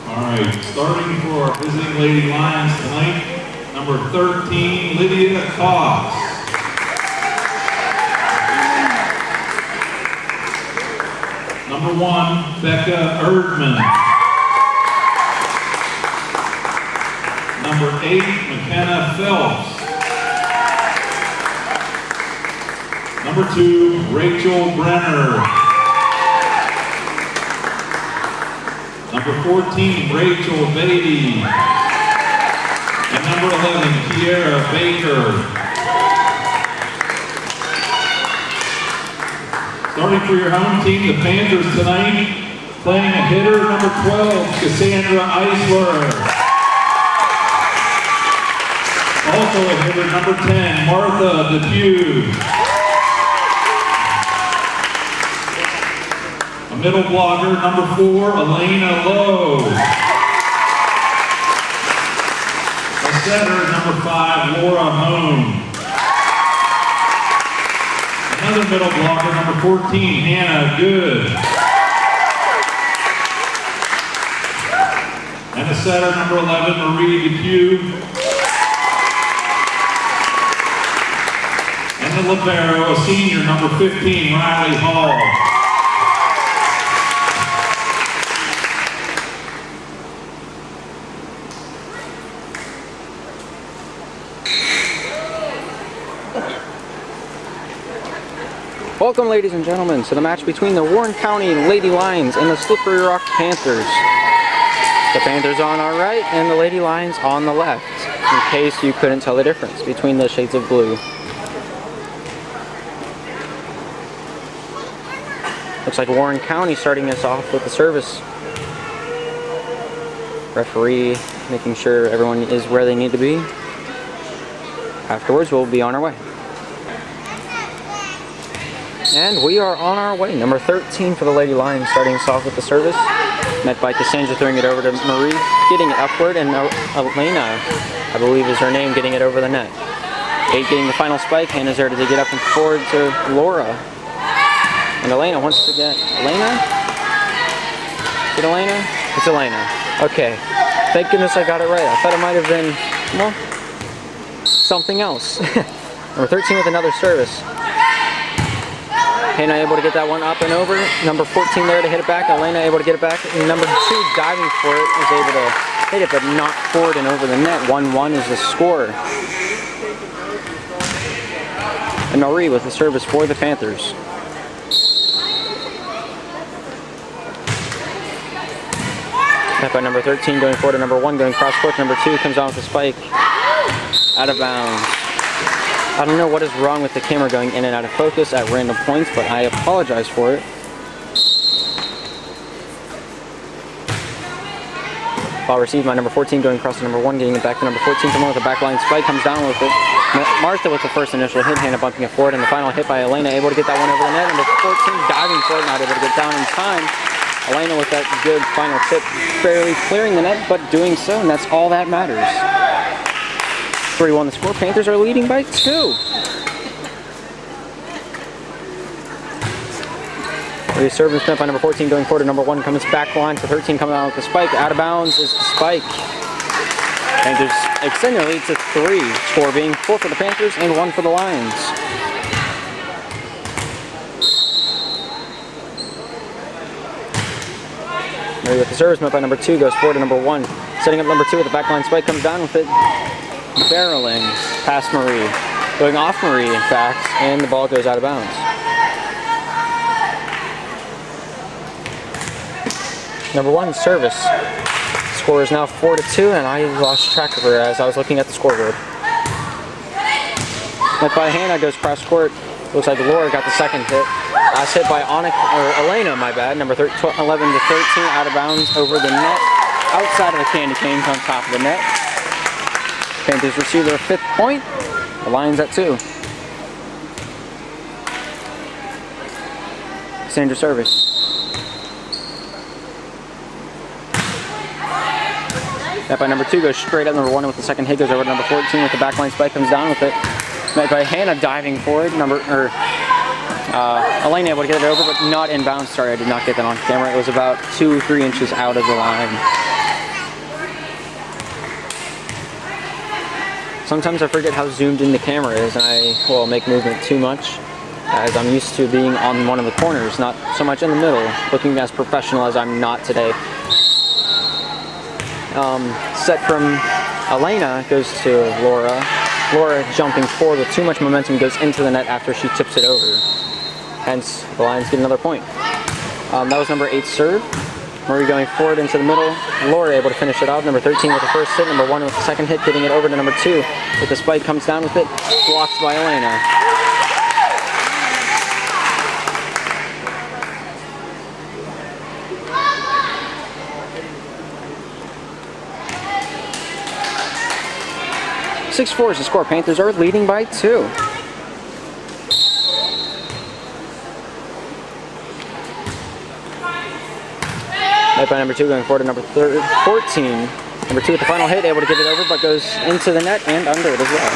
Alright, starting for our visiting Lady Lions tonight, number 13, Lydia Cox. Number 1, Becca Erdman. Number 8, McKenna Phelps. Number 2, Rachel Brenner. Number 14, Rachel Beatty. And number 11, Kiera Baker. Starting for your home team, the Panthers tonight, playing a hitter, number 12, Cassandra Eisler. Also a hitter, number 10, Martha Depew. A middle blocker, number 4, Elena Lowe. A setter, number 5, Laura Hone. Another middle blocker, number 14, Hannah Good. And a setter, number 11, Marie Depew. And the libero, a senior, number 15, Riley Hall. Welcome, ladies and gentlemen, to the match between the Warren County Lady Lions and the Slippery Rock Panthers. The Panthers on our right and the Lady Lions on the left, in case you couldn't tell the difference between the shades of blue. Looks like Warren County starting us off with the service. Referee making sure everyone is where they need to be. Afterwards, we'll be on our way. And we are on our way. Number 13 for the Lady Lions starting us off with the service. Met by Cassandra throwing it over to Marie, getting it upward, and Elena, I believe is her name, getting it over the net. 8 getting the final spike. Hannah's there to get up and forward to Laura. And Elena wants to get... Elena? Is it Elena? It's Elena. Okay. Thank goodness I got it right. I thought it might have been, well, something else. Number 13 with another service. Hannah able to get that one up and over. Number 14 there to hit it back. Elena able to get it back. And number 2 diving for it was able to hit it but not forward and over the net. 1-1 is the score. And Marie with the service for the Panthers. Met by number 13 going forward to number 1 going cross court. Number 2 comes on with the spike. Out of bounds. I don't know what is wrong with the camera going in and out of focus at random points, but I apologize for it. Ball received by number 14 going across to number 1, getting it back to number 14. Come on with a backline spike, comes down with it. Martha with the first initial hit, Hannah bumping it forward, and the final hit by Elena, able to get that one over the net. Number 14 diving for it, not able to get down in time. Elena with that good final tip, barely clearing the net, but doing so, and that's all that matters. 3-1 the score. Panthers are leading by 2. The service met by number 14 going forward to number 1, comes back line for 13, coming out with the spike. Out of bounds is the spike. Panthers extend their lead to 3. Score being 4 for the Panthers and 1 for the Lions. Mary with the service met by number 2 goes forward to number 1. Setting up number 2 with the backline spike, comes down with it. Barreling past Marie. Going off Marie, in fact, and the ball goes out of bounds. Number 1 service. Score is now 4-2, and I lost track of her as I was looking at the scoreboard. Met by Hannah, goes cross court. Looks like Laura got the second hit. Last hit by Elena, my bad. Number 11 to 13, out of bounds over the net. Outside of the candy canes on top of the net. Panthers receive their 5th point. The Lions at 2. Sandra service. That by number 2 goes straight up number 1 with the second hit, goes over to number 14 with the backline spike, comes down with it. Met by Hannah diving forward. Elena able to get it over, but not inbound. Sorry, I did not get that on camera. It was about 2-3 inches out of the line. Sometimes I forget how zoomed in the camera is, and I will make movement too much, as I'm used to being on one of the corners, not so much in the middle, looking as professional as I'm not today. Set from Elena goes to Laura. Laura jumping forward with too much momentum goes into the net after she tips it over. Hence, the Lions get another point. That was number 8 serve. Marie going forward into the middle. Laura able to finish it off. Number 13 with the first hit. Number 1 with the second hit, getting it over to number 2. With the spike, comes down with it. Blocked by Elena. .64 is the score. Panthers are leading by 2. Right by number 2 going forward to number 14. Number 2 with the final hit, able to get it over, but goes into the net and under it as well.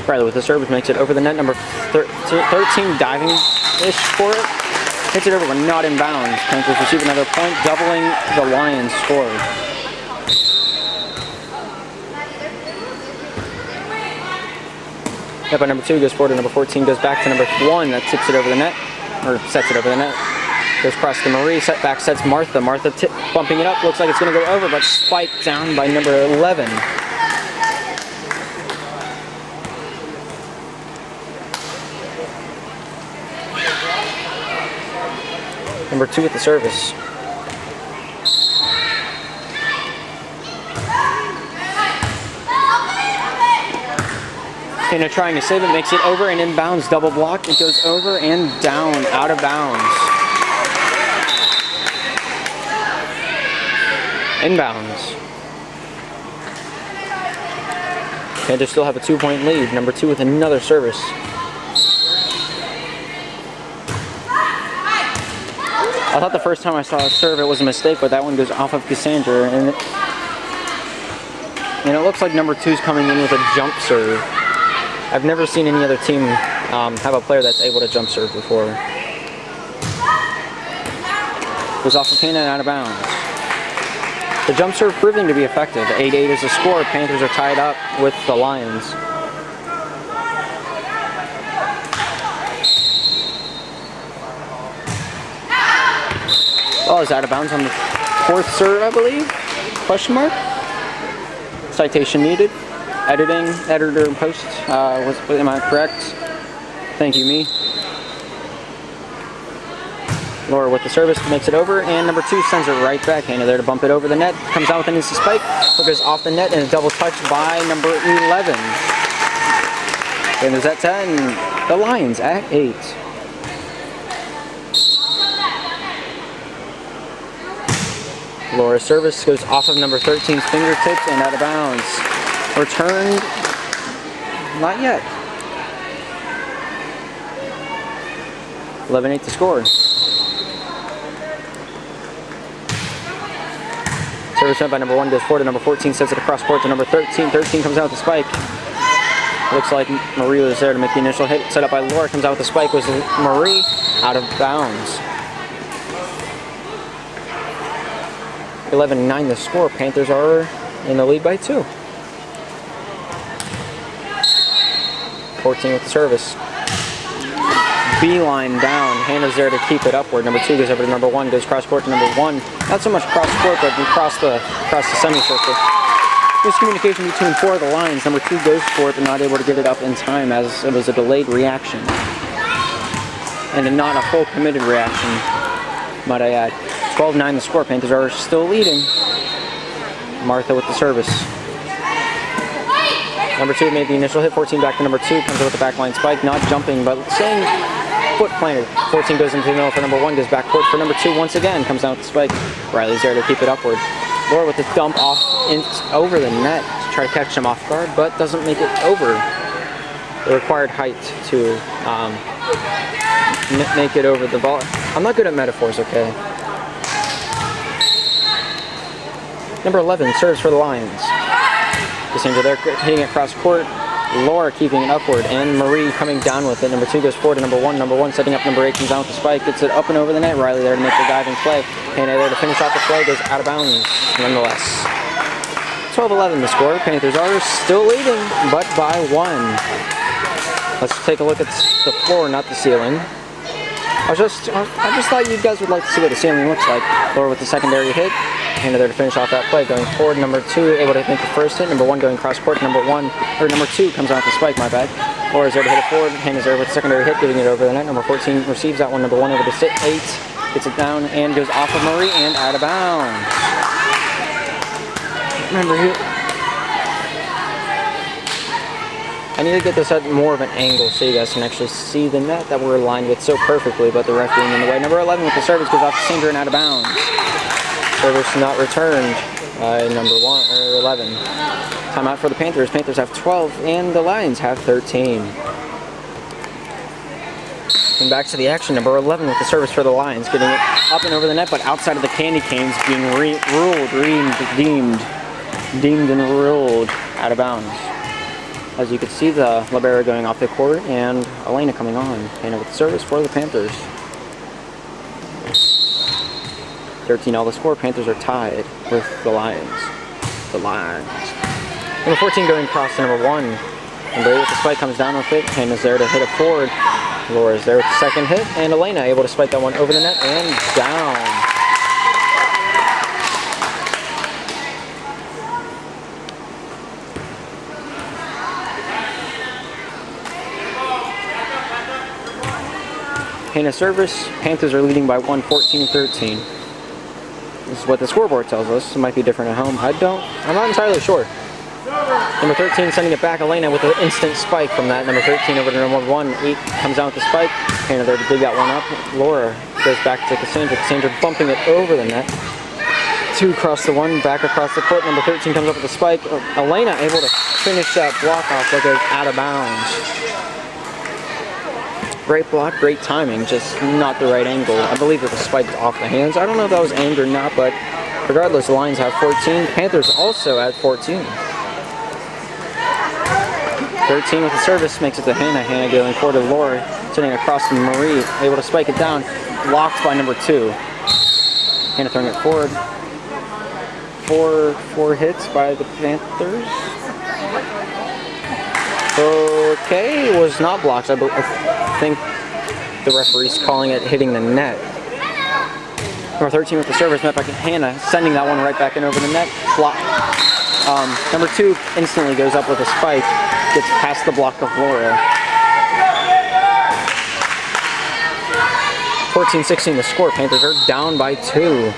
Riley with the service makes it over the net. Number 13 diving-ish for it. Hits it over, but not in bounds. Panthers receive another point, doubling the Lions' score. Hit by number 2 goes forward to number 14, goes back to number 1 that tips it over the net, or sets it over the net. Goes across to Marie, set back, sets Martha. Martha bumping it up, looks like it's going to go over, but spiked down by number 11. Number 2 at the service. Hannah trying to save it, makes it over and inbounds, double block. It goes over and down, out of bounds. Inbounds. Panthers still have a 2-point lead. Number 2 with another service. I thought the first time I saw a serve it was a mistake, but that one goes off of Cassandra, and it looks like number 2's coming in with a jump serve. I've never seen any other team have a player that's able to jump serve before. Goes off of Hannah and out of bounds. The jump serve proving to be effective. 8-8 is the score. Panthers are tied up with the Lions. Oh, is out of bounds on the 4th serve, I believe? Question mark? Citation needed. Editing, editor, and post. Am I correct? Thank you, me. Laura with the service makes it over, and number 2 sends it right back. Hannah there to bump it over the net. Comes out with an instant spike. But goes off the net and a double touch by number 11. And there's at 10. The Lions at 8. Laura's service goes off of number 13's fingertips and out of bounds. Returned, not yet. 11-8 to score. Service sent by number 1 goes forward to number 14, sets it across court to number 13. 13 comes out with the spike. Looks like Marie was there to make the initial hit. Set up by Laura, comes out with the spike. Was Marie out of bounds. 11-9 the score. Panthers are in the lead by 2. 14 with the service. Beeline down. Hannah's there to keep it upward. Number 2 goes over to number 1, goes cross court to number 1. Not so much cross court, but across the semicircle. Miscommunication between 4 of the Lions. Number 2 goes for it, but not able to get it up in time as it was a delayed reaction. And not a full committed reaction, might I add. 12-9 the score. Panthers are still leading. Martha with the service. Number 2 made the initial hit. 14 back to number 2. Comes with the backline spike. Not jumping, but staying foot planted. 14 goes into the middle for number 1. Goes back court for number 2 once again. Comes down with the spike. Riley's there to keep it upward. Laura with the dump off over the net to try to catch him off guard, but doesn't make it over the required height to make it over the ball. I'm not good at metaphors, okay? Number 11 serves for the Lions. Cassandra there hitting it across court. Laura keeping it upward, and Marie coming down with it. Number 2 goes forward to number 1. Number 1 setting up number 8, comes down with the spike, gets it up and over the net. Riley there to make the diving play. Hannah there to finish off the play, goes out of bounds nonetheless. 12-11 the score. Panthers are still leading, but by 1. Let's take a look at the floor, not the ceiling. I just thought you guys would like to see what the ceiling looks like. Laura with the secondary hit. Hannah there to finish off that play. Going forward, number 2 able to make the first hit. Number 1 going cross court. Number 2 comes out with the spike, my bad. Laura's there to hit it forward. Hannah's there with the secondary hit, giving it over the net. Number 14 receives that one. Number 1 over to 8. Gets it down and goes off of Marie and out of bounds. Remember here. I need to get this at more of an angle so you guys can actually see the net that we're aligned with so perfectly, but the ref being in the way. Number 11 with the service goes off Cassandra and out of bounds. Service not returned by number 11. Timeout for the Panthers. Panthers have 12 and the Lions have 13. And back to the action. Number 11 with the service for the Lions, getting it up and over the net, but outside of the candy canes, being deemed and ruled out of bounds. As you can see, the libero going off the court and Elena coming on. And with the service for the Panthers. 13 all the score. Panthers are tied with the Lions. Number 14 going across to number 1. Number 8 with the spike comes down with it. Hannah's there to hit it forward. Laura's there with the second hit. And Elena able to spike that one over the net and down. Hannah service. Panthers are leading by 1, 14-13. This is what the scoreboard tells us. It might be different at home. I'm not entirely sure. Number 13 sending it back. Elena with an instant spike from that. Number 13 over to number 1. 8 comes out with the spike. Hannah there to dig that one up. Laura goes back to Cassandra. Cassandra bumping it over the net. 2 across the 1, back across the court. Number 13 comes up with the spike. Elena able to finish that block off that goes out of bounds. Great block, great timing, just not the right angle. I believe that the spike's off the hands. I don't know if that was aimed or not, but regardless, the Lions have 14. Panthers also at 14. 13 with the service makes it to Hannah. Hannah going forward to Laura, sending across to Marie, able to spike it down. Blocked by number 2. Hannah throwing it forward. Four hits by the Panthers. Okay, it was not blocked. I think the referee's calling it hitting the net. Number 13 with the service, met back at Hannah, sending that one right back in over the net. Block. Number 2 instantly goes up with a spike, gets past the block of Laura. 14-16 the score. Panthers are down by 2.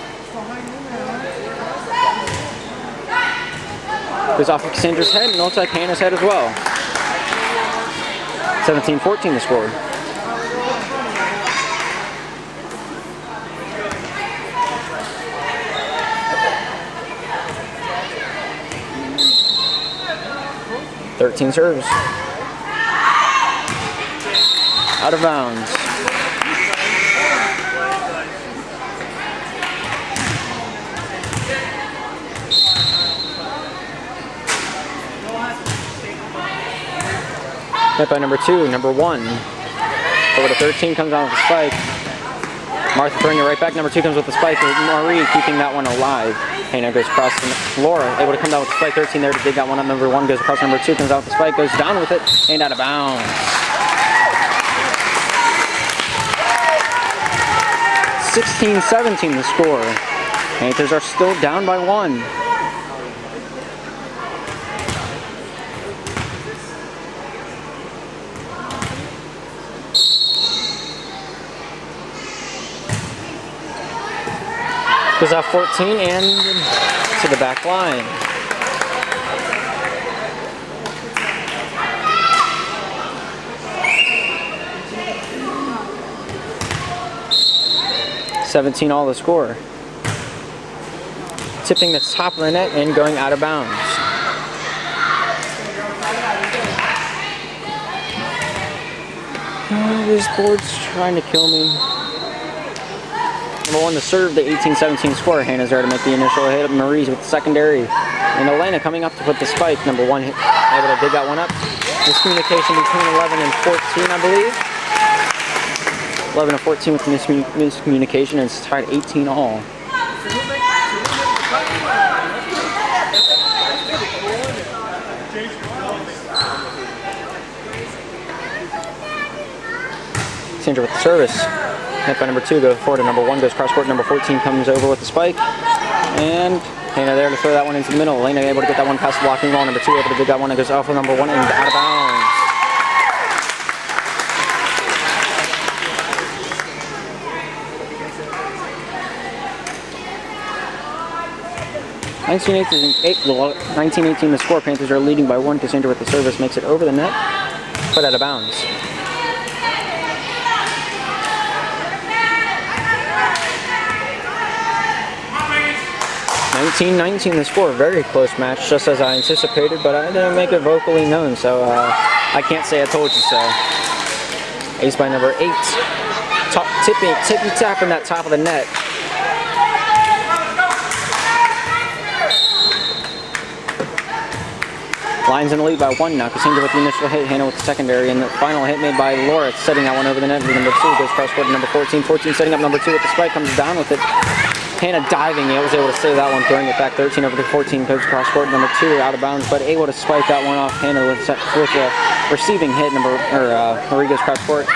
Goes off of Cassandra's head and looks like Hannah's head as well. 17-14 the score. Thirteen serves. Out of bounds. Hit by number 2, number 1. Over to 13 comes on with the spike. Martha throwing it right back. Number 2 comes with the spike. Marie keeping that one alive. Hannah goes across to Laura, able to come down with the spike. 13 there to dig that one up. Number 1 goes across. Number 2 comes out with the spike, goes down with it, and out of bounds. 16-17 the score. Panthers are still down by 1. Goes off 14 and to the back line. $17 all the score. Tipping the top of the net and going out of bounds. Oh, this board's trying to kill me. number 1 to serve the 18-17 score. Hannah's there to make the initial hit. Marie's with the secondary. And Elena coming up to put the spike. Number 1 able to dig that one up. Miscommunication between 11 and 14, I believe. 11 and 14 with miscommunication, and it's tied 18 all. Cassandra with the service. Net by number 2 goes forward to number 1, goes cross court. Number 14 comes over with the spike. And Hannah there to throw that one into the middle. Elena able to get that one past the blocking wall. Number 2 able to dig that one. It goes off of number 1 and out of bounds. Well, 19-18 the score. Panthers are leading by 1. Cassandra with the service makes it over the net, but out of bounds. 19-19 the score. Very close match, just as I anticipated, but I didn't make it vocally known, so I can't say I told you so. Ace by number 8. Tippy tapping that top of the net. Lions in the lead by 1 now. Cassandra with the initial hit, Hannah with the secondary, and the final hit made by Laura, setting that one over the net. Number 2 goes cross court to number 14. 14 setting up number 2 with the spike, comes down with it. Hannah diving, was able to save that one, throwing it back 13 over to 14, goes cross court, number 2 out of bounds, but able to spike that one off. Hannah with a receiving hit, Marie goes cross court,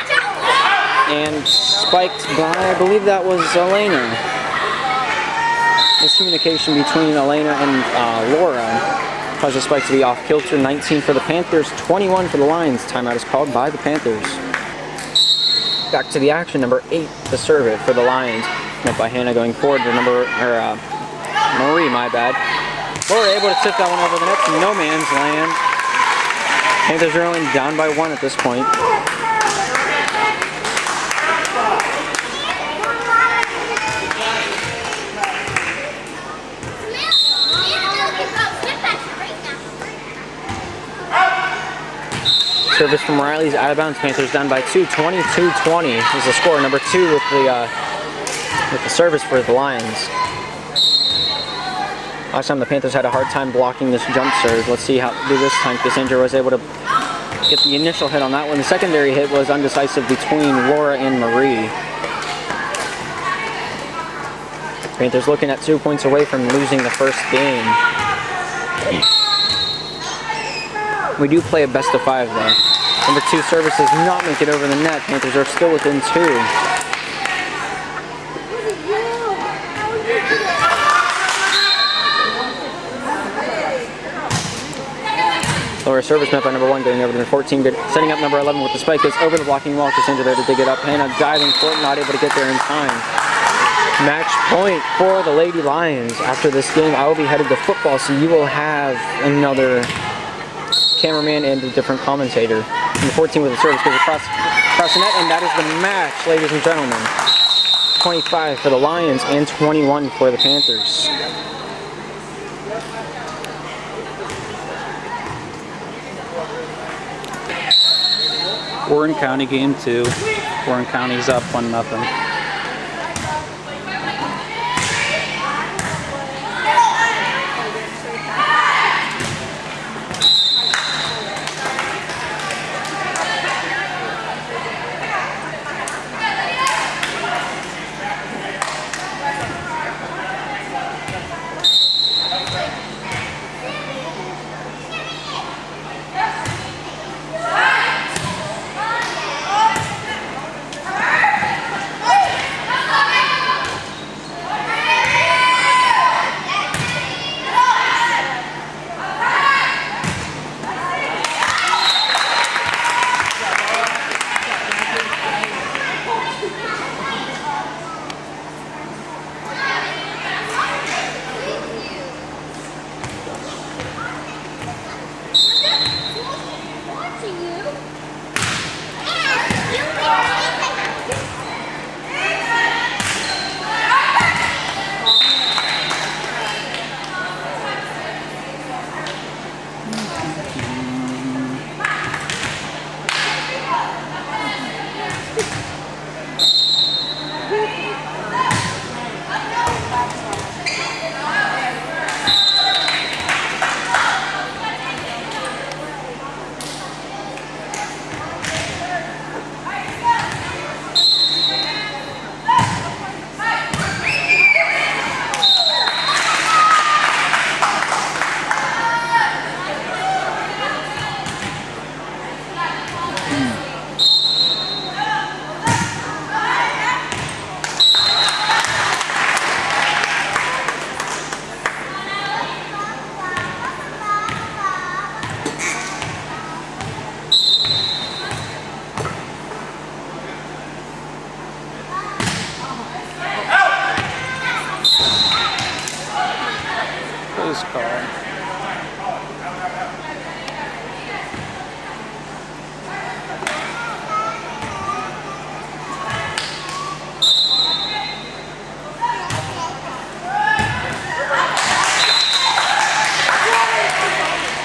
and spiked by, I believe that was Elena. Miscommunication between Elena and Laura caused the spike to be off kilter. 19 for the Panthers, 21 for the Lions. Timeout is called by the Panthers. Back to the action, number 8 to serve it for the Lions. Met by Hannah going forward to Marie, my bad. Laura able to tip that one over the net to no man's land. Panthers are only down by 1 at this point. Service from Riley's out of bounds. Panthers down by 2. 22-20 is the score. Number 2 with the service for the Lions. Last time the Panthers had a hard time blocking this jump serve. Let's see how to do this time. Cassandra was able to get the initial hit on that one. The secondary hit was undecisive between Laura and Marie. Panthers looking at 2 points away from losing the first game. We do play a best of 5 though. Number 2 service does not make it over the net. Panthers are still within 2. Lower service met by number 1, getting over to number 14, setting up number 11 with the spike. Goes over the blocking wall. Cassandra there to dig it up. Hannah diving for it, not able to get there in time. Match point for the Lady Lions. After this game, I will be headed to football, so you will have another cameraman and a different commentator. Number 14 with the service goes across the net, and that is the match, ladies and gentlemen. 25 for the Lions and 21 for the Panthers. Warren County game 2. Warren County's up 1-0.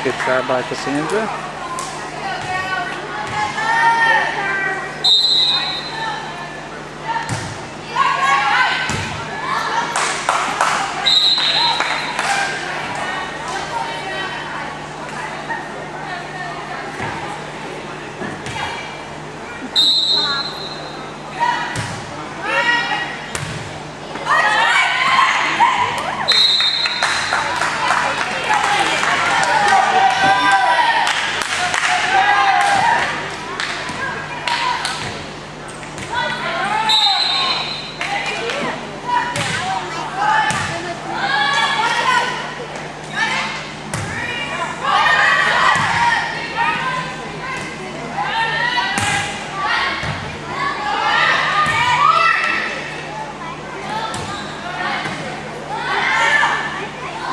Good try by Cassandra.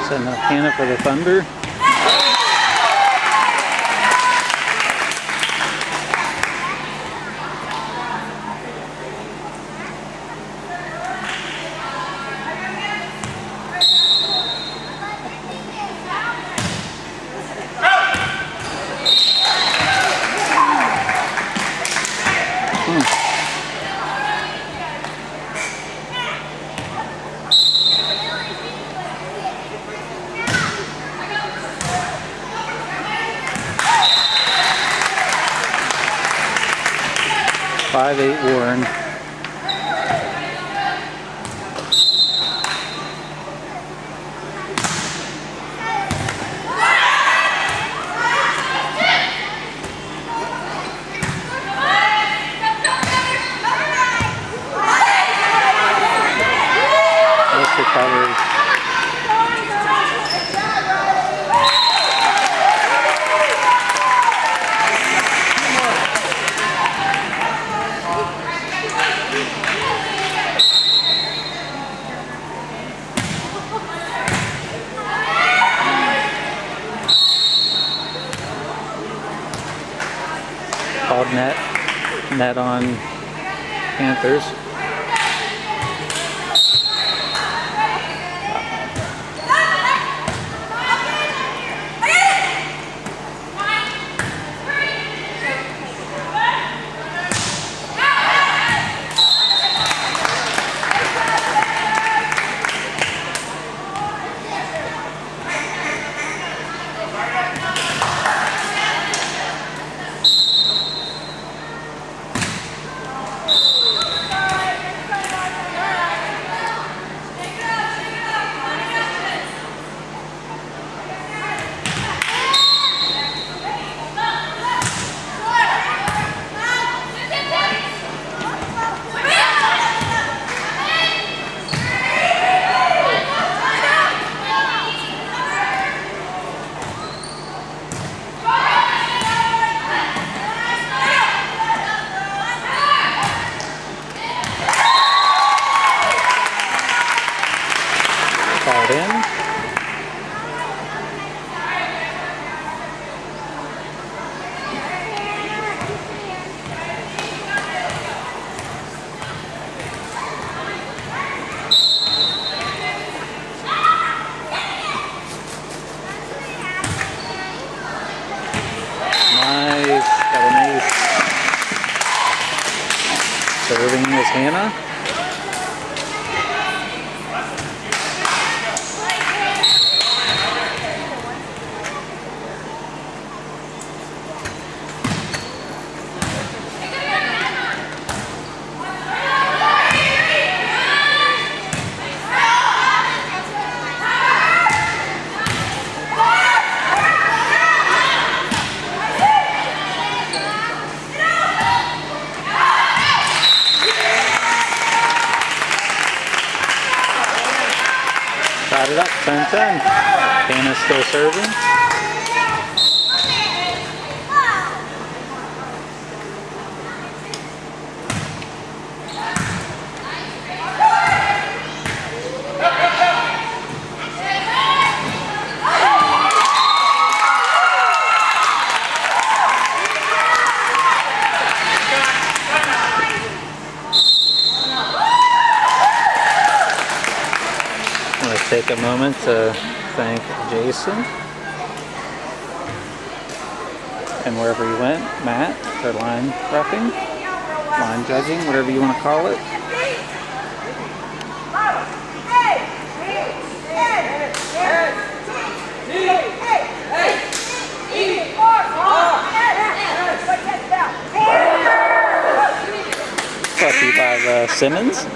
Setting up Hannah for the Thunder. Five-eight Warren. Nice recovery. Called net on Panthers. Called in. Nice, got an ace. Serving is Hannah. Tied it up, 10-10. Hannah's still serving. Take a moment to thank Jason. And wherever he went, Matt, or line roughing, line judging, whatever you want to call it. Lucky by Simmons.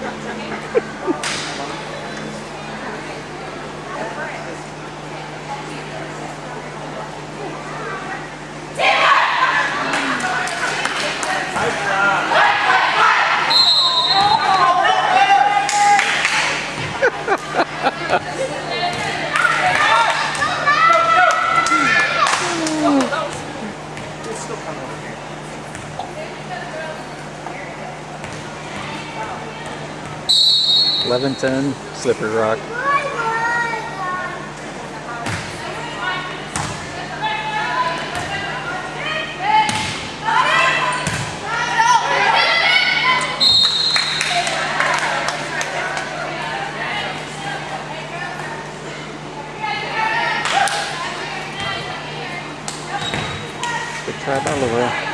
Leventon, Slippery Rock. Good try by Laura.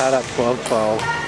Tied up 12-12.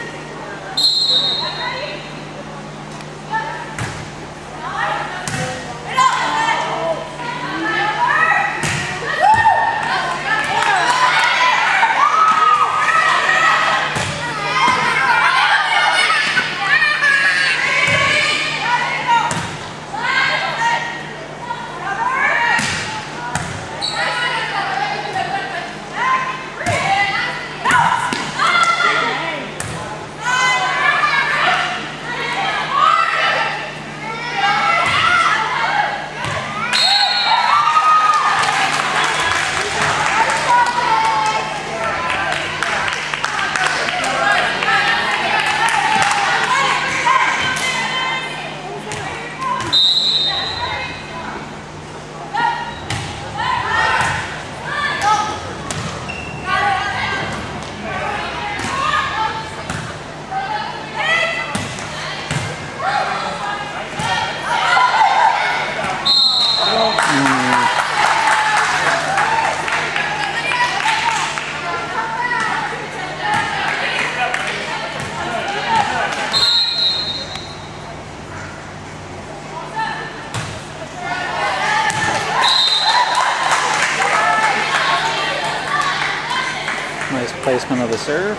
Nice placement of the serve.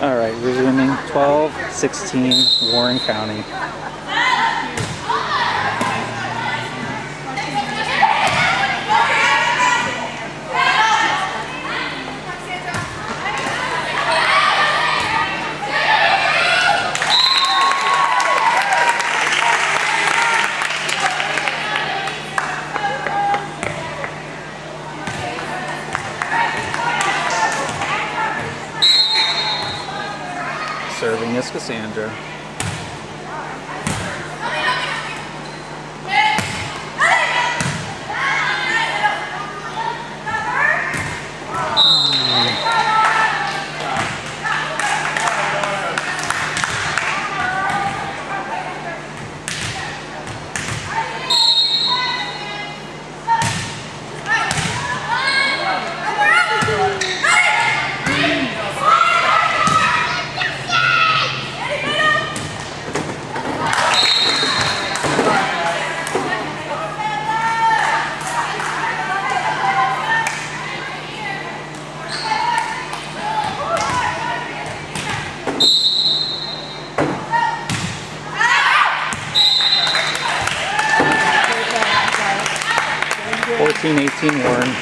All right, resuming 12-16 Warren County. Serving is Cassandra. 17-18 Warren.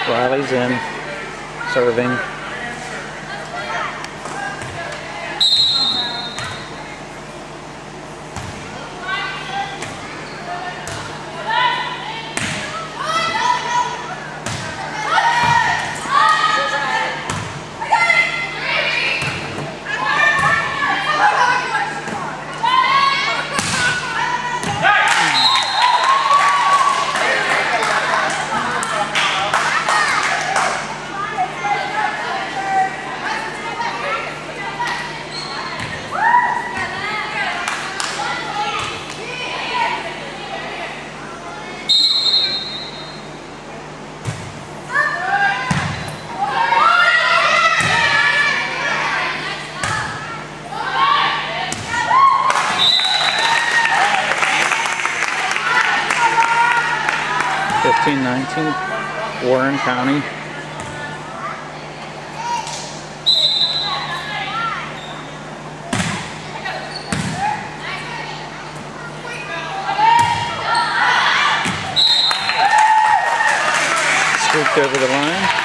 Riley's in, serving. Warren County. Scooped over the line.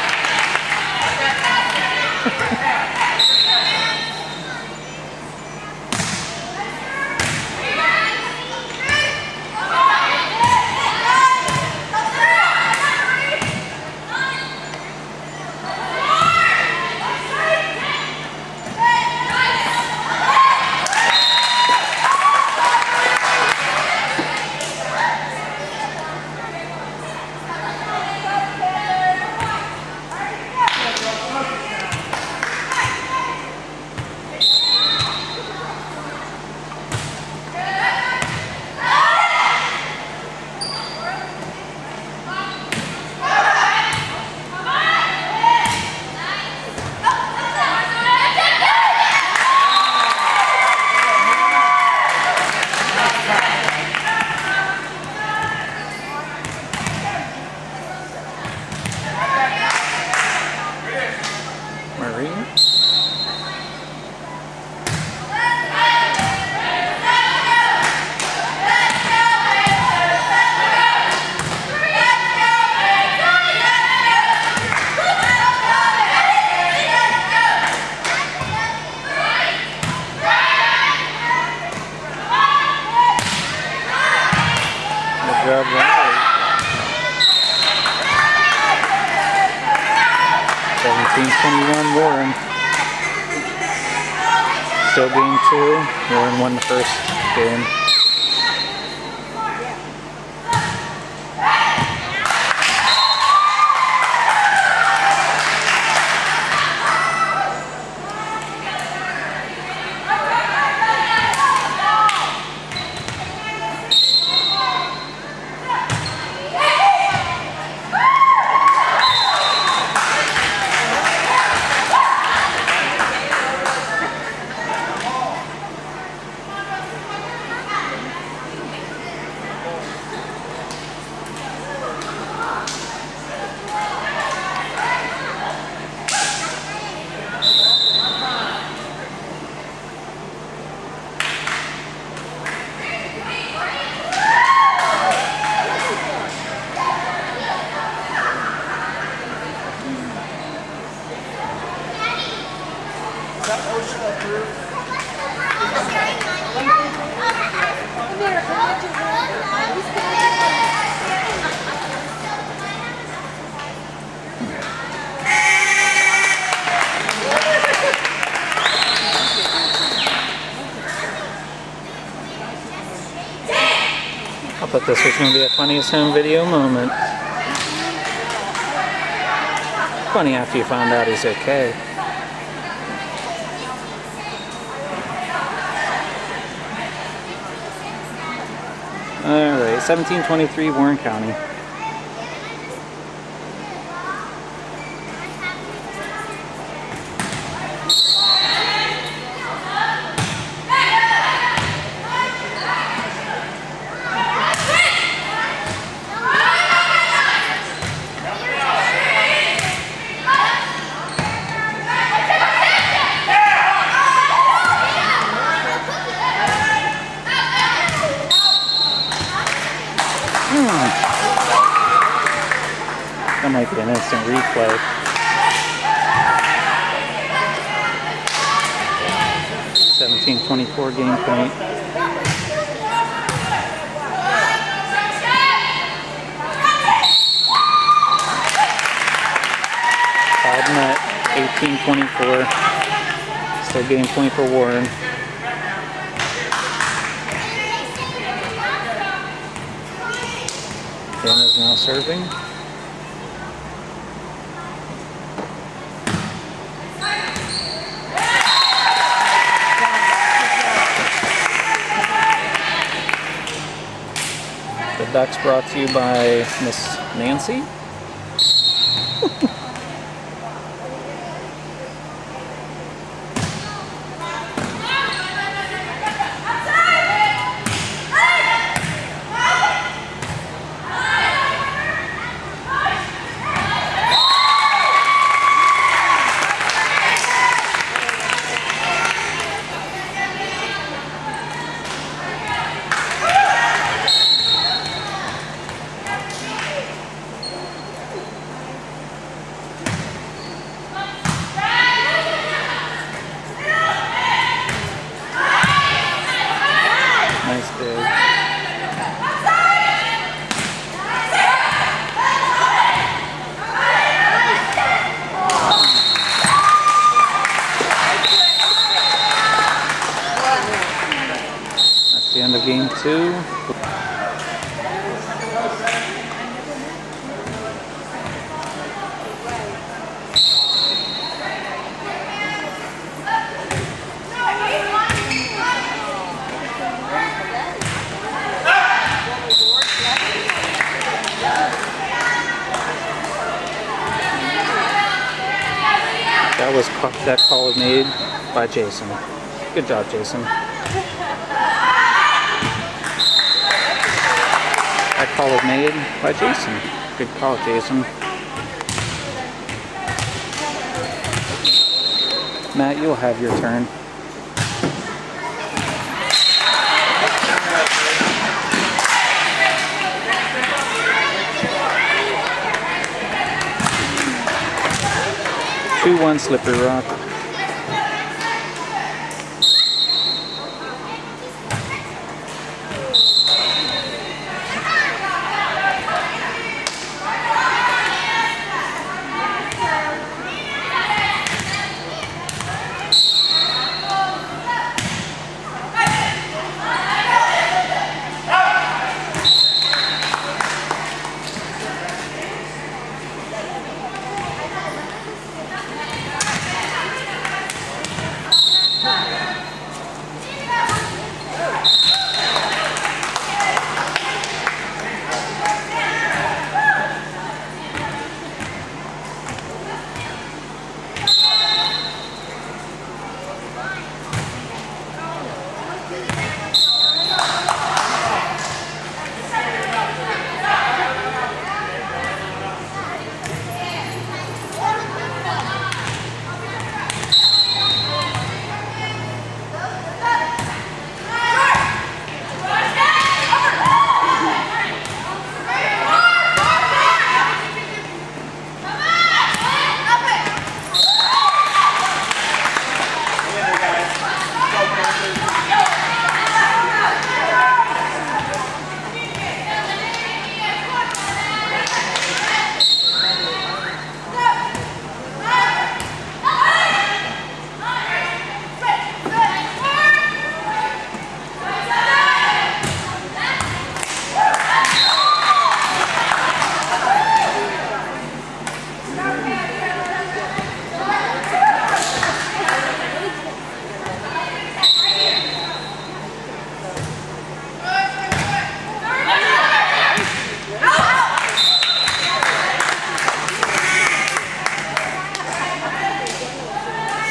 Good job, Riley. 17-21 Warren. Still game 2. Warren won the first game. I thought this was going to be a funniest home video moment. Funny after you found out he's okay. Alright, 17-23 Warren County. instant replay. 17-24 game point. Tied net, 18-24. Still game point for Warren. Dan is now serving. The ducks brought to you by Miss Nancy. Nice dig. That's the end of game 2. That call was made by Jason. Good job, Jason. That call was made by Jason. Good call, Jason. Matt, you'll have your turn. One slippery rock.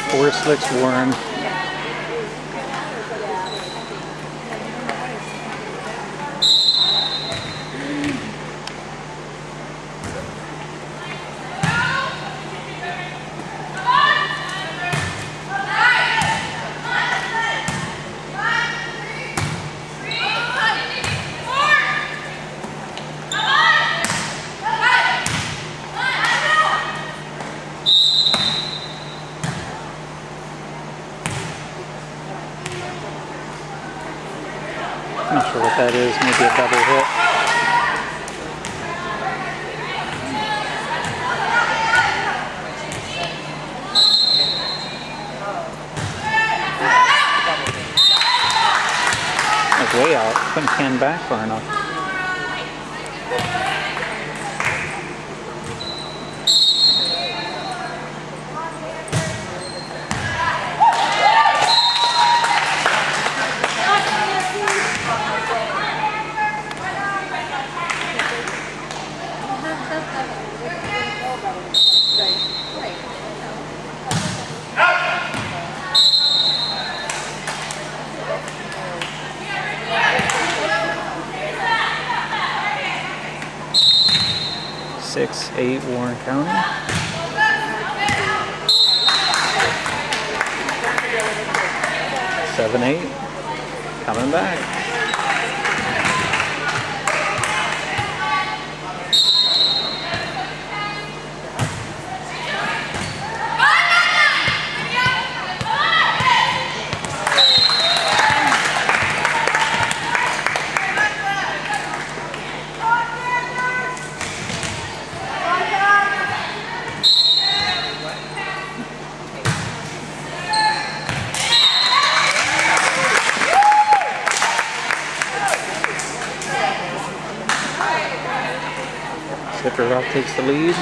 Four slicks Warren. Not sure what that is. Maybe a double hit. That's way out. Couldn't can back far enough. Six, 8, Warren County. 7-8, coming back. Rock takes the lead.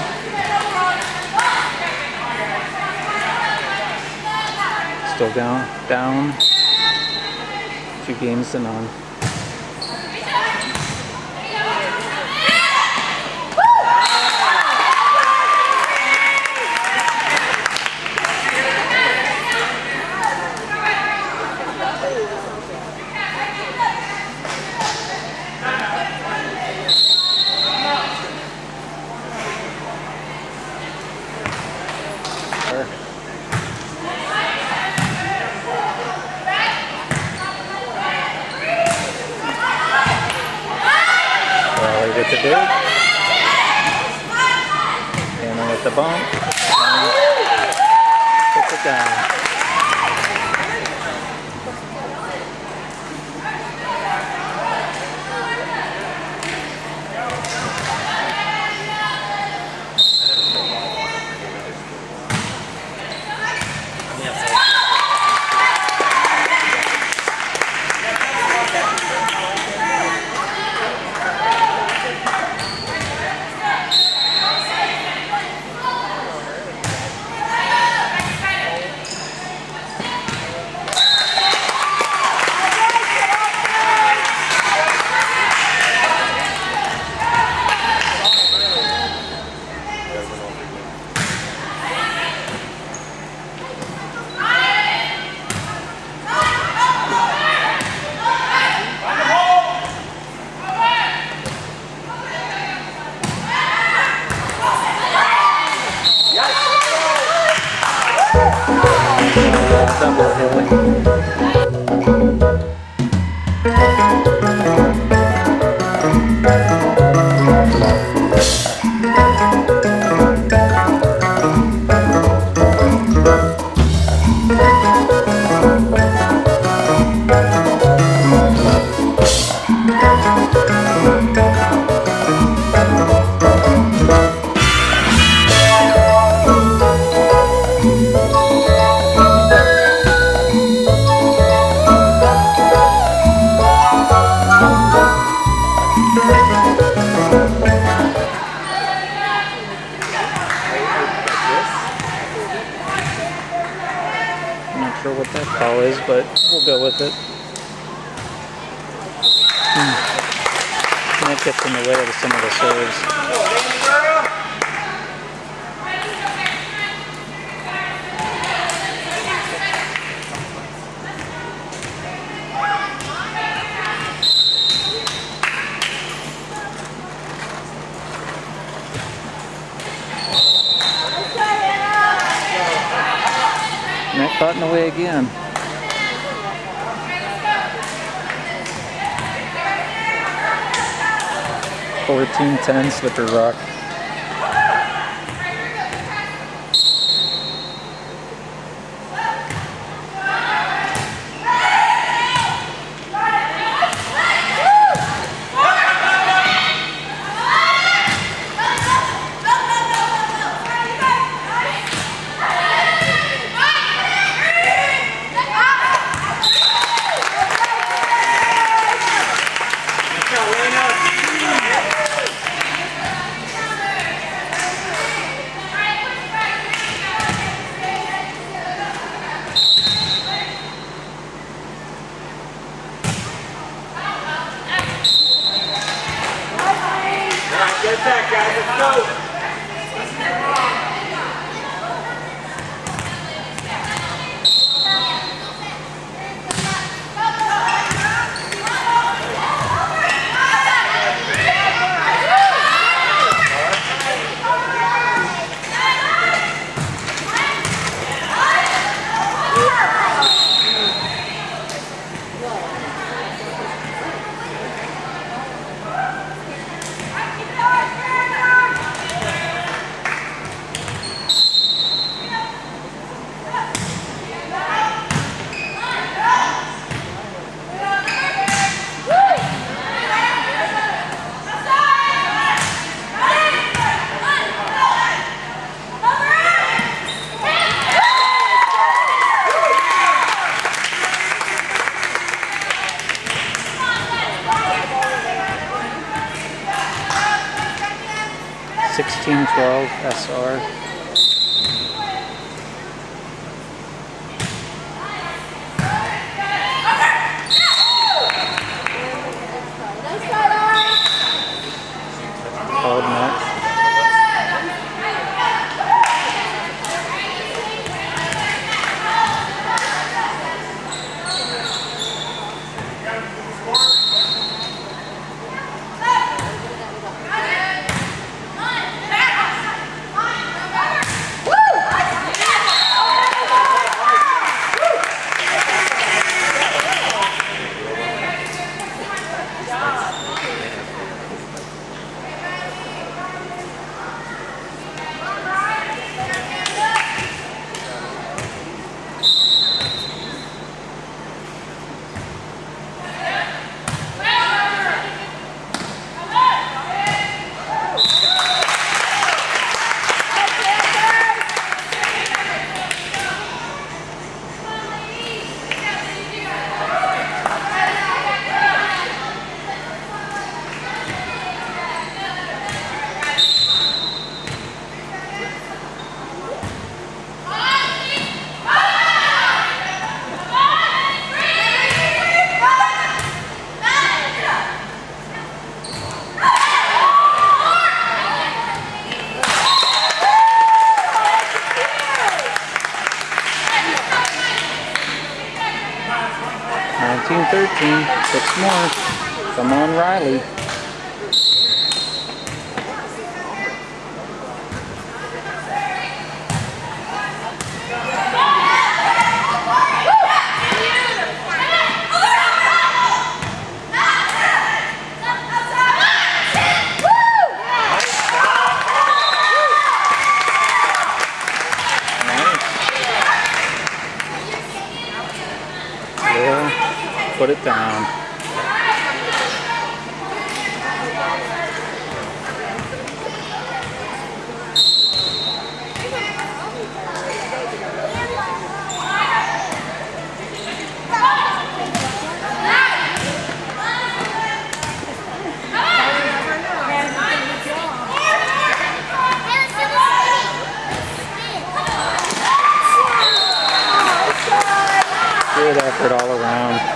Still down. 2 games to none. With the dig, and with the bump, and puts it down. Double hit. What that call is, but we'll go with it. And that gets in the way of some of the serves. Net caught in the way again. (14-10) Slippery Rock. 16-12 SR. Called net. Six more. Come on, Riley. Yeah, put it down. Good effort all around.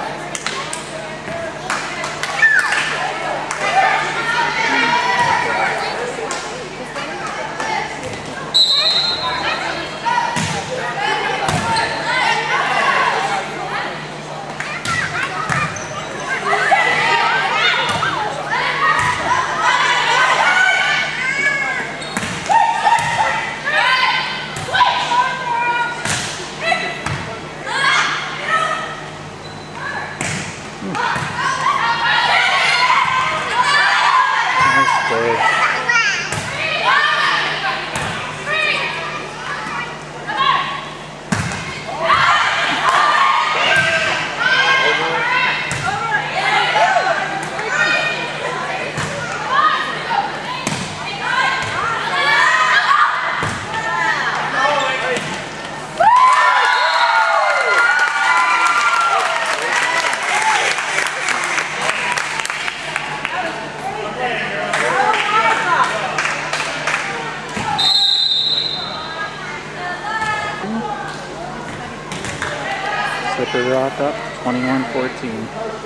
Slippery Rock up 21-14.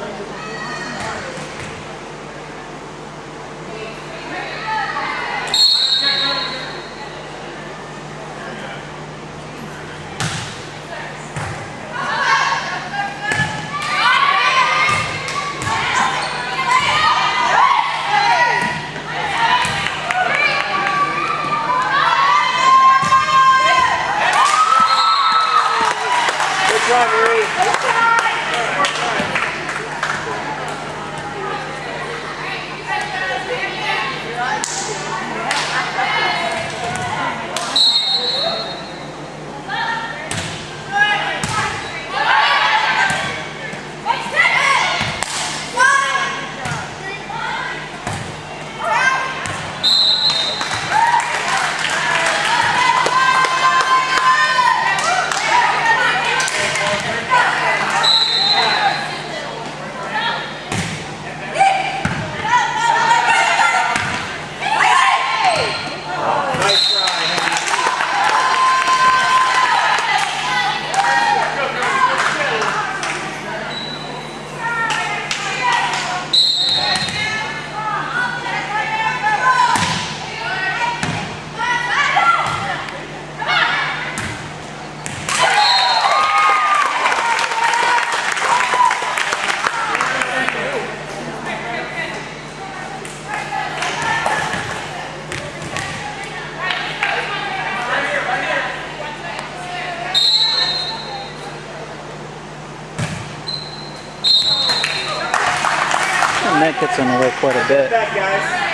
net gets in the way quite a bit. Back, guys.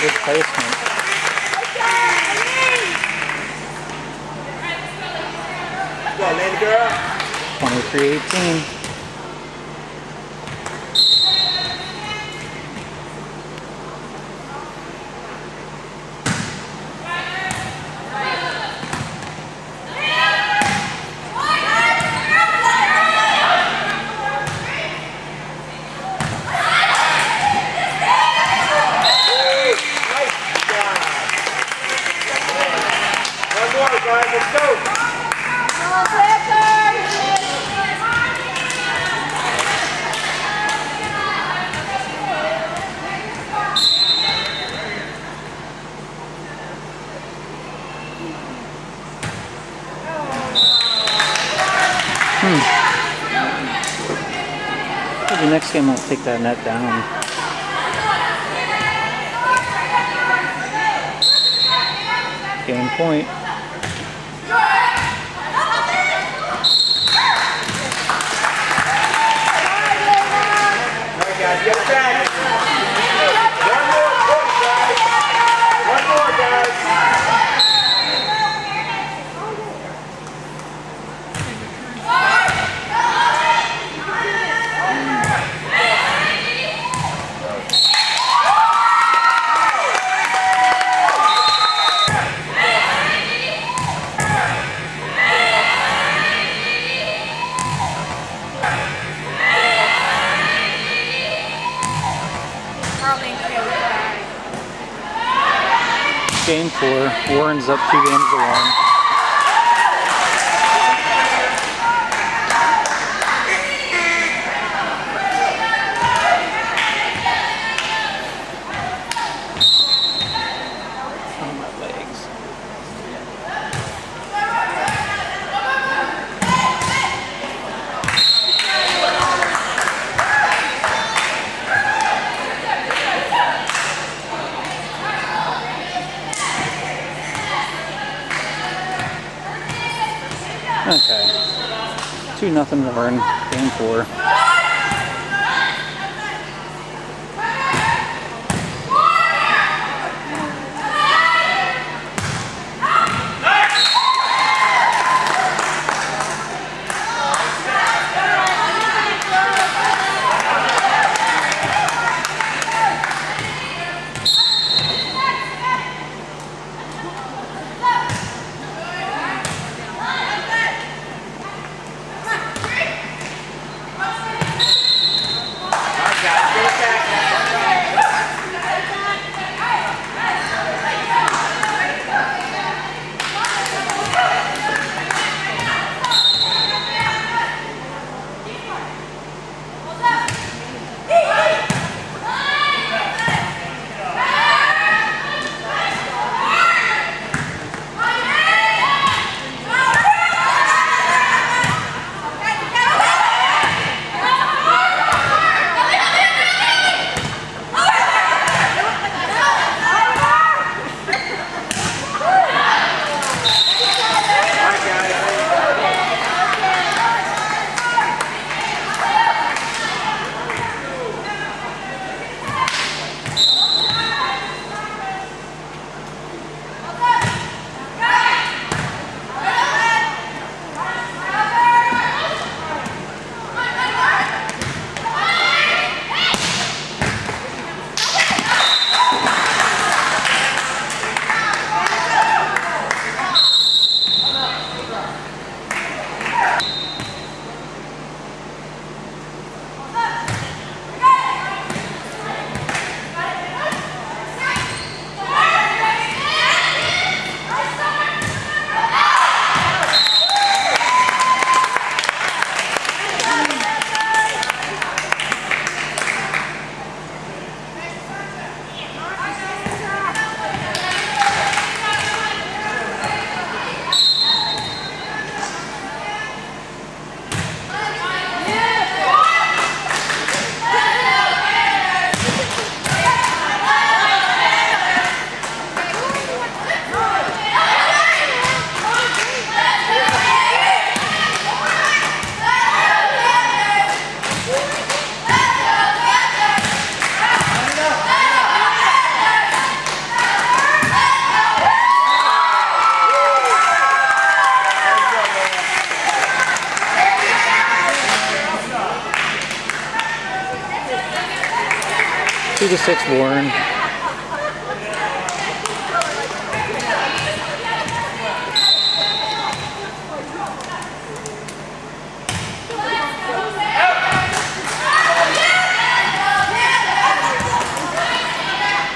Good placement. Go, lady girl. 23-18. One more, guys. Let's go. The next game won't take that net down. Game point. All right, guys. Get it back. One more push, guys. One more, guys. Game 4. Warren's up 2 games to 1. On my legs. Okay. 2-0 Warren. Game 4. 2-6 Warren.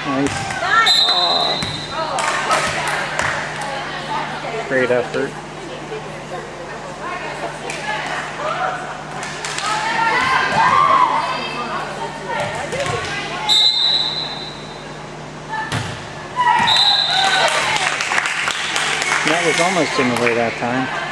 Nice. Great effort. That was almost in the way that time.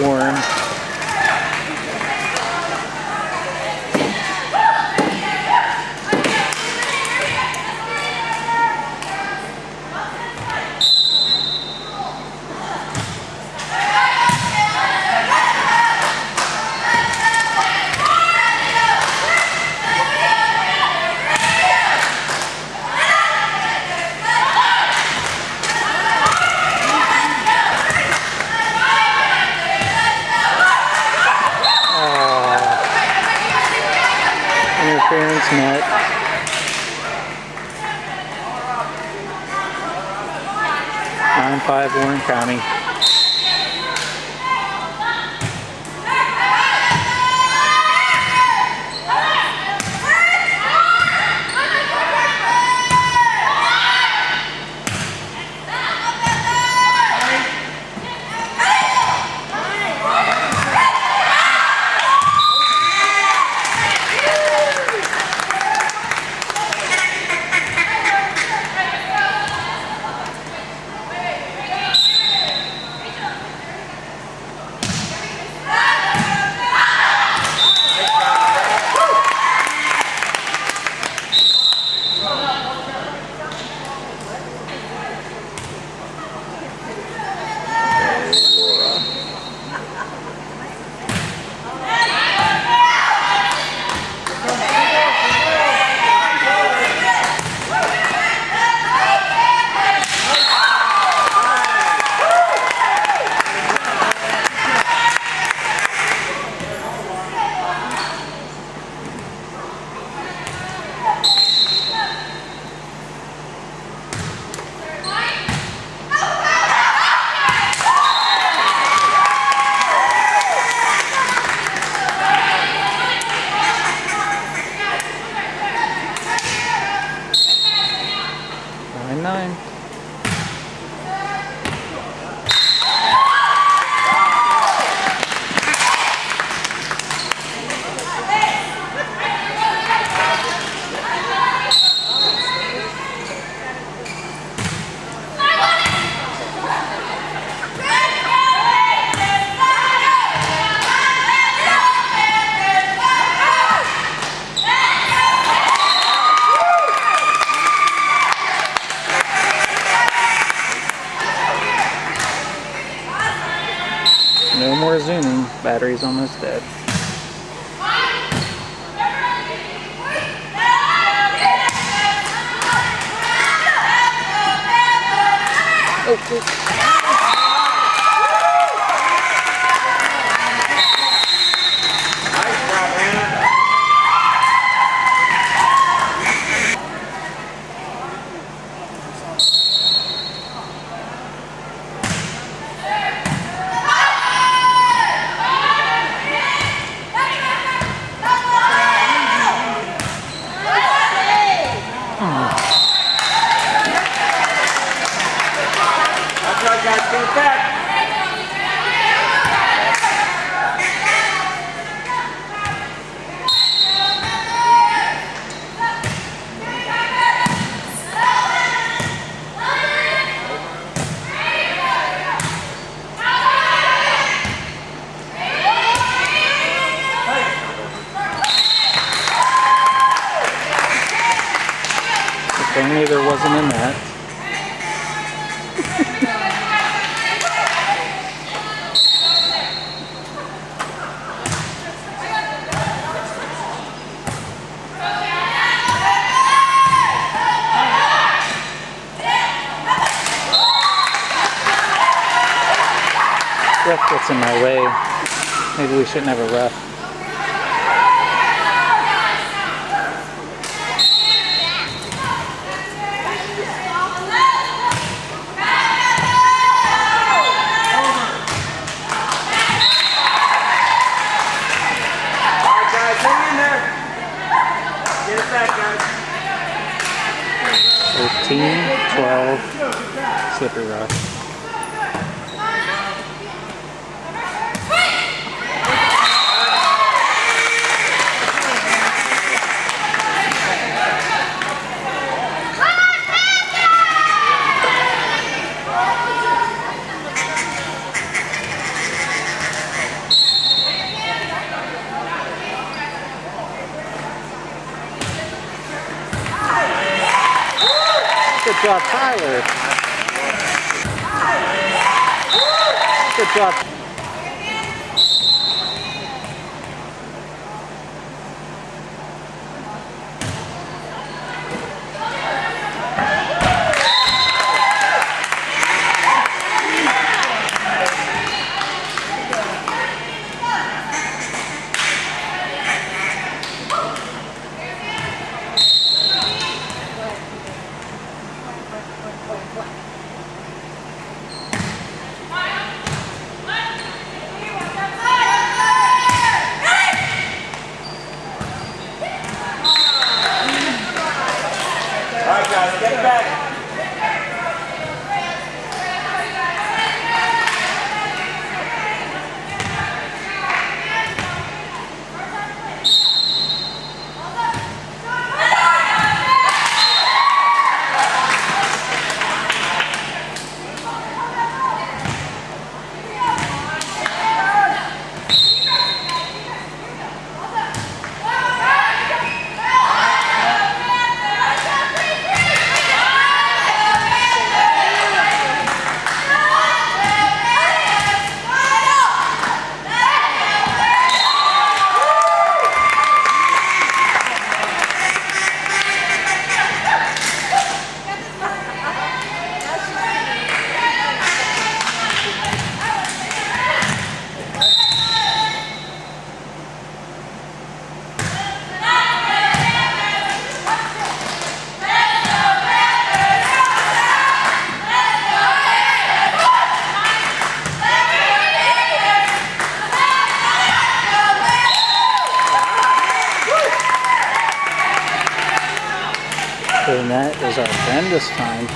Warren. Interference net. Nine 5 Warren County. No more zooming. Battery's almost dead. Nice job, Hannah. That's right, guys. Get it back. If only there wasn't a net. Ref gets in my way. Maybe we shouldn't have a ref. All right, guys, hang in there. Get it back, guys. 13, 12, slippery rock. Good job, Tyler. Good job. All right, guys, get it back. The net is our friend this time.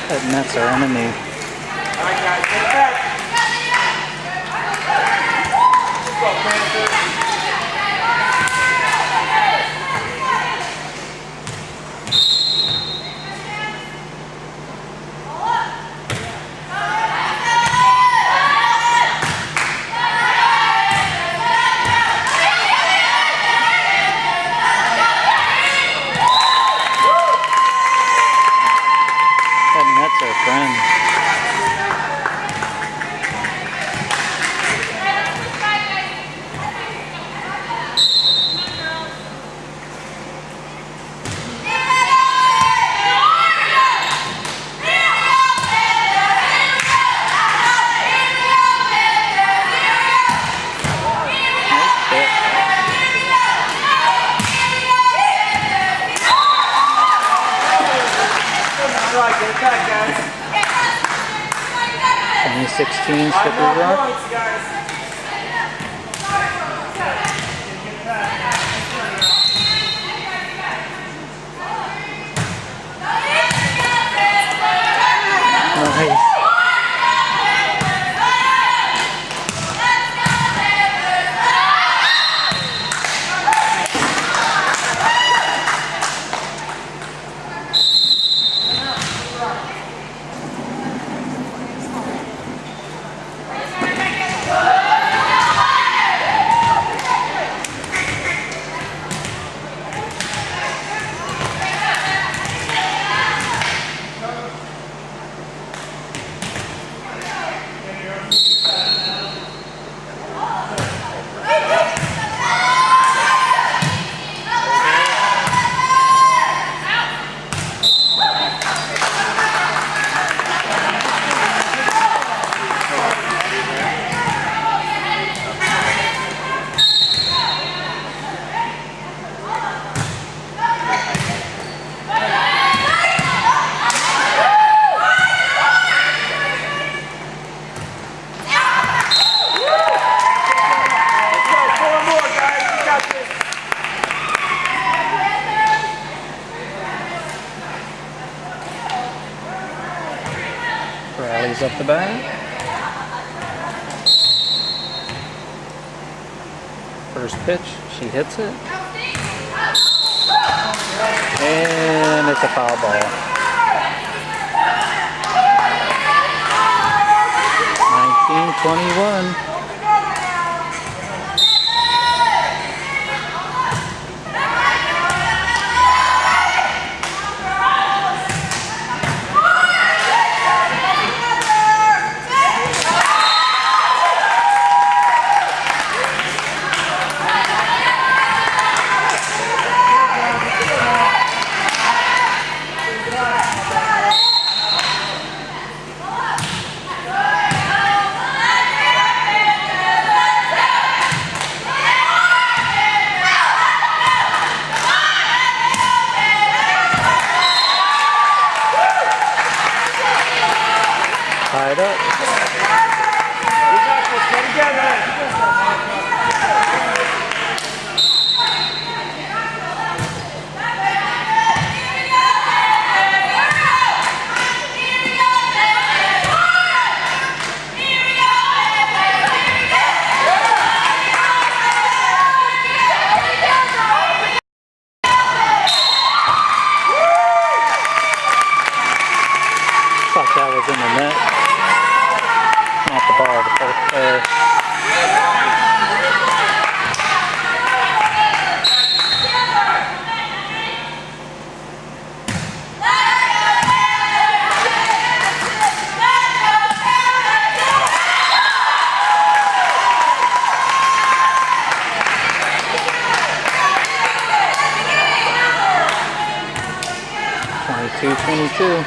That net's our enemy. All right, guys, get it back. Let's go, Panther. That's our friend. Nice hit. All right, get it back, guys. 2016 Five Skipper's more Rock. points, guys. Nice. Rallies up the back. First pitch, she hits it. And it's a foul ball. 19-21. Tied up. Get together. Thought that was in the net. Not the ball, the fourth player. Two.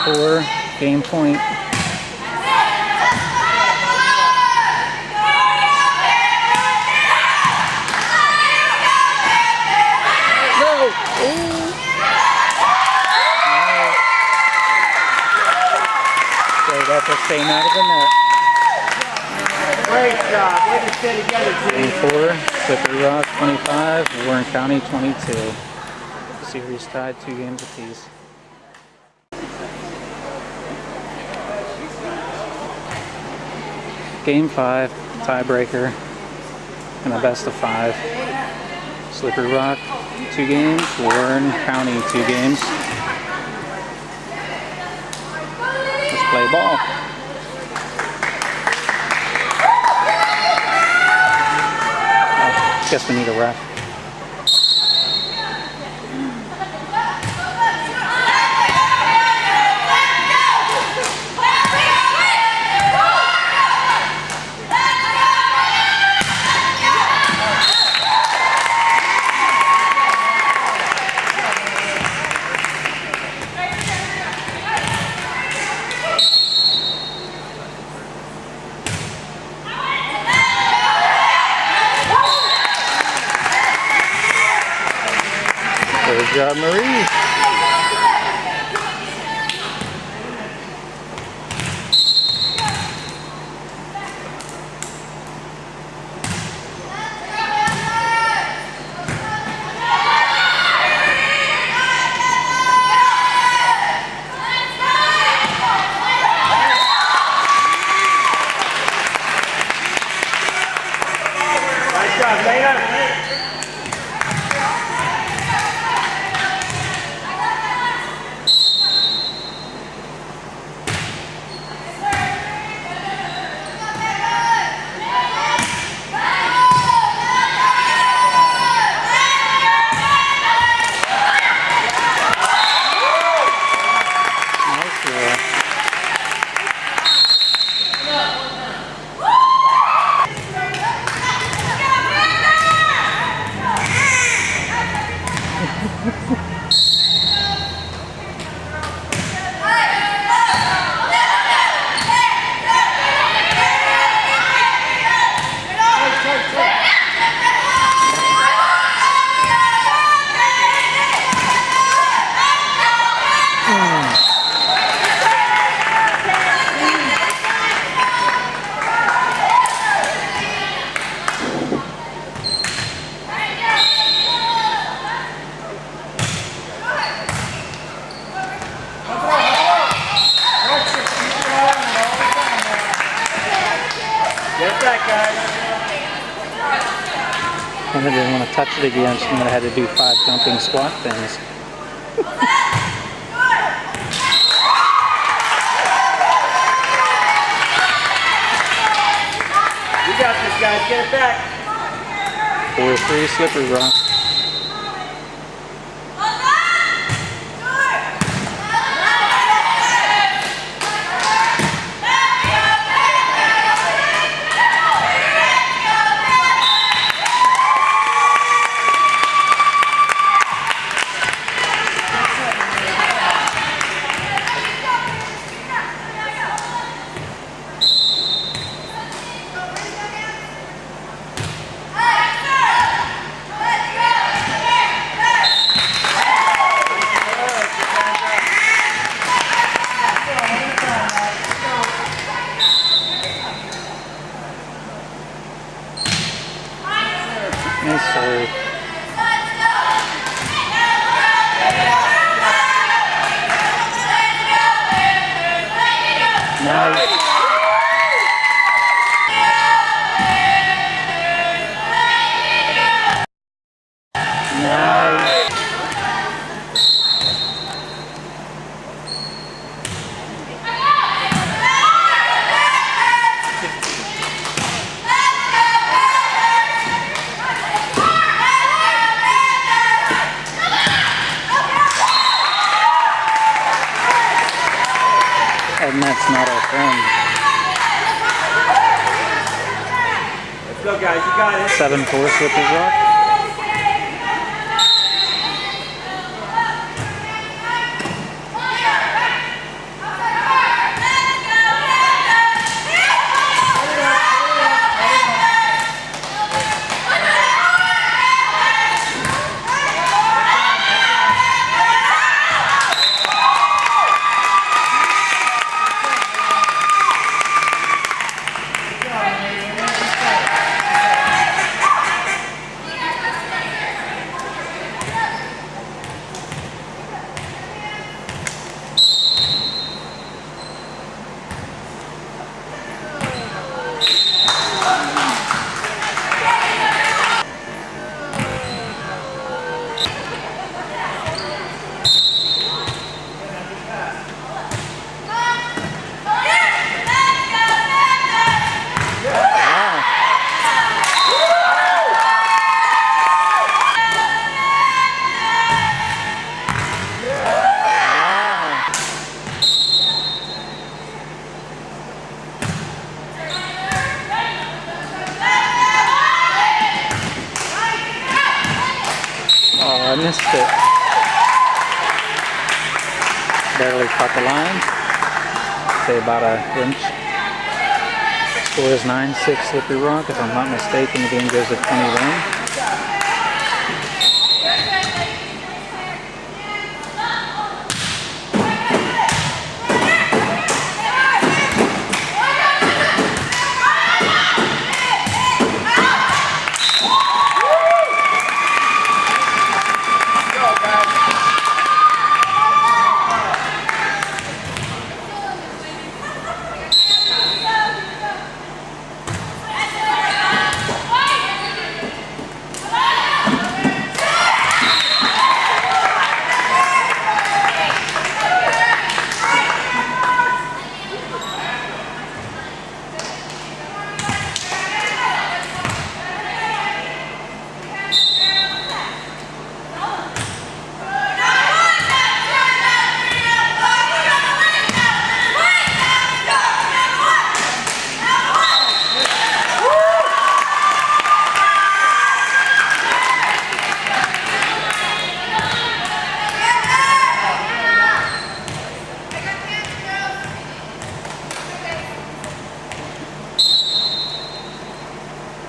7-4, game point. That's a staying out of the net. Great job. Way to stay together, team. Game 4, Slippery Rock 25, Warren County 22. Series tied 2 games apiece. Game 5, tiebreaker, and a best of 5. Slippery Rock 2 games, Warren County 2 games. Let's play ball. Guess we need a ref. Good job, Marie. Nice job, Lena. Get that, guys. I didn't want to touch it again, so I'm going to have to do 5 jumping squat things. You got this, guys. Get it back. 4-3 Slippery Rock. Nice serve. Nice. Nice. And that's not our friend. Let's go, guys. You got it. 7-4 Slippery Rock. barely caught the line. Say about an inch. Score is 9-6 Slippery Rock. If I'm not mistaken, the game goes to 21.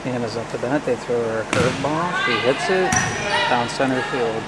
Hannah's up to bat. They throw her a curveball. She hits it down center field.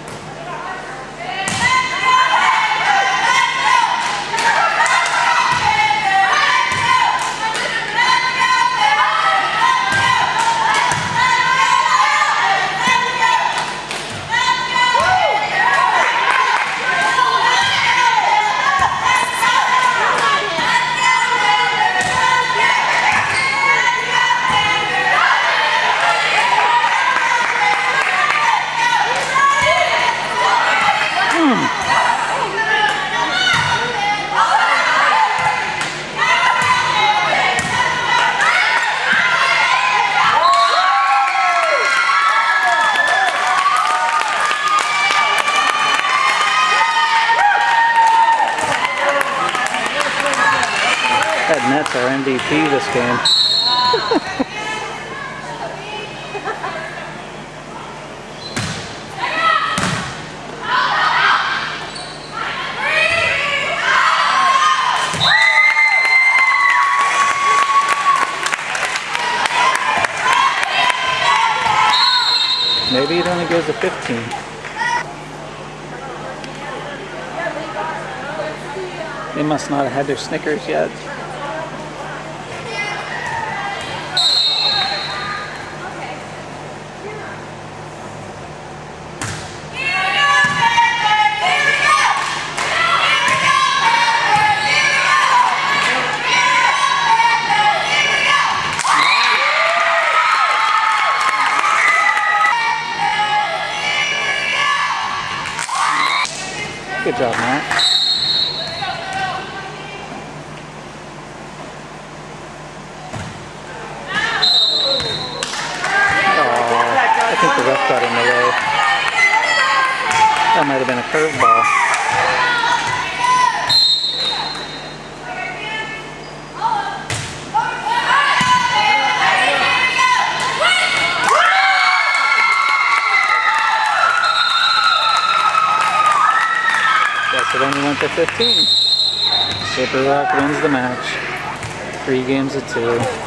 That Nets are MVP this game. Maybe it only goes to 15. They must not have had their Snickers yet. Good job, Matt. Oh, I think the ref got in the way. That might have been a curveball. It only went to 15. Slippery Rock wins the match. 3 games to 2.